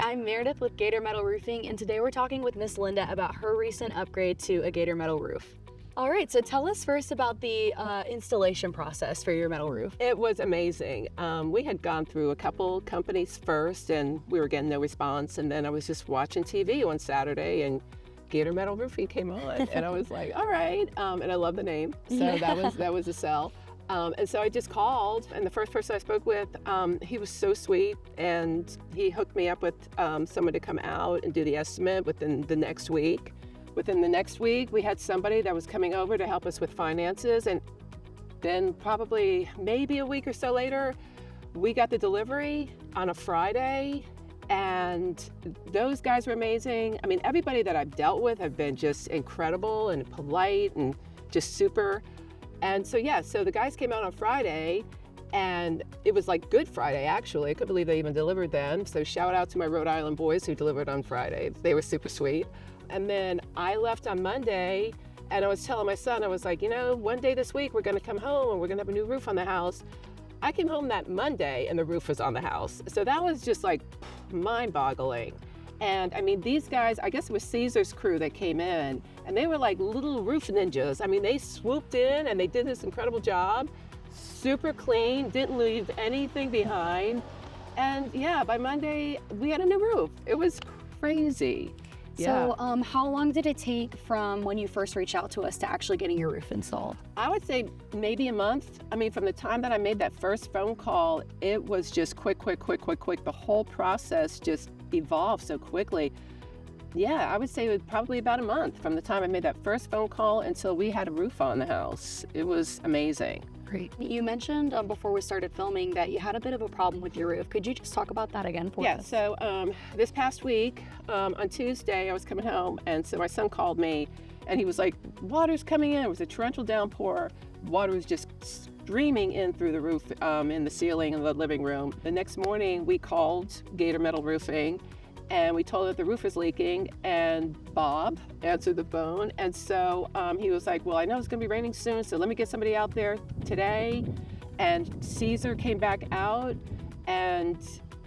I'm Meredith with Gator Metal Roofing, and today we're talking with Miss Linda about her recent upgrade to a Gator Metal roof. All right, so tell us first about the installation process for your metal roof. It was amazing. We had gone through a couple companies first, and we were getting no response, and then I was just watching TV one Saturday, and Gator Metal Roofing came on, and I was like, all right, and I love the name, so that was a sell. And so I just called, and the first person I spoke with, he was so sweet, and he hooked me up with someone to come out and do the estimate within the next week. Within the next week, we had somebody that was coming over to help us with finances, and then probably maybe a week or so later, we got the delivery on a Friday, and those guys were amazing. I mean, everybody that I've dealt with have been just incredible and polite and just super. And so, so the guys came out on Friday, and it was like Good Friday, actually. I couldn't believe they even delivered then. So shout out to my Rhode Island boys who delivered on Friday. They were super sweet. And then I left on Monday, and I was telling my son, I was like, you know, one day this week we're gonna come home and we're gonna have a new roof on the house. I came home that Monday and the roof was on the house. So that was just like mind-boggling. And I mean, these guys, I guess it was Caesar's crew that came in, and they were like little roof ninjas. I mean, they swooped in and they did this incredible job, super clean, didn't leave anything behind. And yeah, by Monday, we had a new roof. It was crazy. So how long did it take from when you first reached out to us to actually getting your roof installed? I would say maybe a month. I mean, from the time that I made that first phone call, it was just quick. The whole process just evolved so quickly. Yeah, I would say it was probably about a month from the time I made that first phone call until we had a roof on the house. It was amazing. Great. You mentioned before we started filming that you had a bit of a problem with your roof. Could you just talk about that again for us? Yeah, so this past week, on Tuesday, I was coming home, and so my son called me, and he was like, water's coming in. It was a torrential downpour. Water was just streaming in through the roof, in the ceiling in the living room. The next morning, we called Gator Metal Roofing, and we told that the roof was leaking, and Bob answered the phone. And so he was like, well, I know it's gonna be raining soon, so let me get somebody out there today. And Caesar came back out, and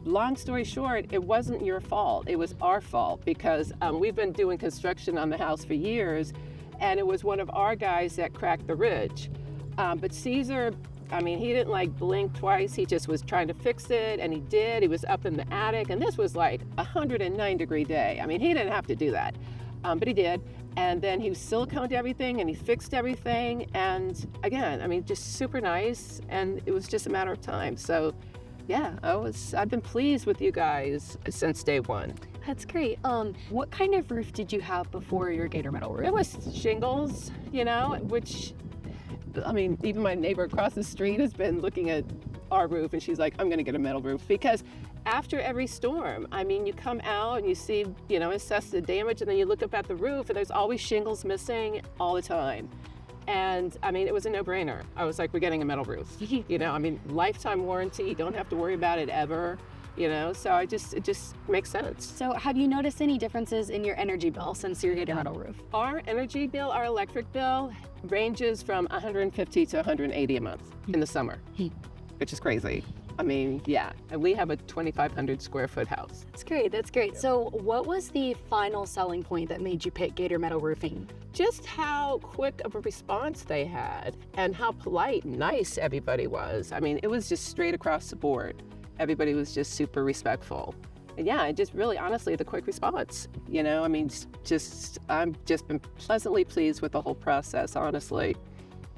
long story short, it wasn't your fault, it was our fault, because we've been doing construction on the house for years, and it was one of our guys that cracked the ridge. But Caesar, I mean, he didn't like blink twice. He just was trying to fix it, and he did. He was up in the attic, and this was like a 109-degree day. I mean, he didn't have to do that, but he did. And then he siliconed everything, and he fixed everything. And again, I mean, just super nice, and it was just a matter of time. So yeah, I've been pleased with you guys since day one. That's great. What kind of roof did you have before your Gator Metal roof? It was shingles, you know, which, I mean, even my neighbor across the street has been looking at our roof, and she's like, I'm gonna get a metal roof. Because after every storm, I mean, you come out and you see, you know, assess the damage, and then you look up at the roof, and there's always shingles missing all the time. And I mean, it was a no-brainer. I was like, we're getting a metal roof. You know, I mean, lifetime warranty, you don't have to worry about it ever. You know, so it just makes sense. So have you noticed any differences in your energy bill since your Gator Metal roof? Our energy bill, our electric bill, ranges from $150 to $180 a month in the summer, which is crazy. I mean, yeah, and we have a 2,500 square foot house. That's great, that's great. So what was the final selling point that made you pick Gator Metal Roofing? Just how quick of a response they had, and how polite and nice everybody was. I mean, it was just straight across the board. Everybody was just super respectful. And yeah, I just really, honestly, the quick response, you know, I mean, I've just been pleasantly pleased with the whole process, honestly.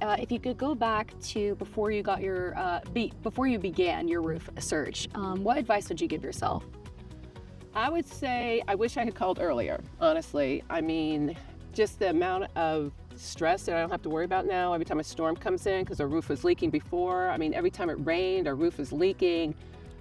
If you could go back to before you got your, before you began your roof search, what advice would you give yourself? I would say I wish I had called earlier, honestly. I mean, just the amount of stress that I don't have to worry about now every time a storm comes in, because our roof was leaking before. I mean, every time it rained, our roof was leaking.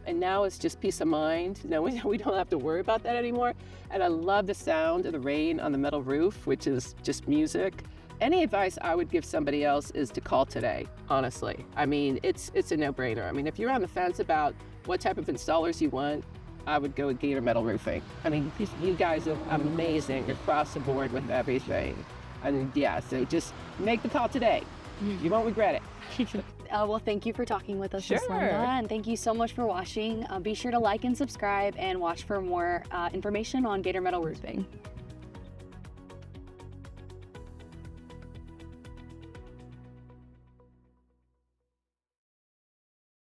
And now it's just peace of mind. No, we don't have to worry about that anymore. And I love the sound of the rain on the metal roof, which is just music. Any advice I would give somebody else is to call today, honestly. I mean, it's a no-brainer. I mean, if you're on the fence about what type of installers you want, I would go with Gator Metal Roofing. I mean, you guys are amazing across the board with everything. And yeah, so just make the call today. You won't regret it. Well, thank you for talking with us, Miss Sure. Linda, and thank you so much for watching. Be sure to like and subscribe and watch for more information on Gator Metal Roofing.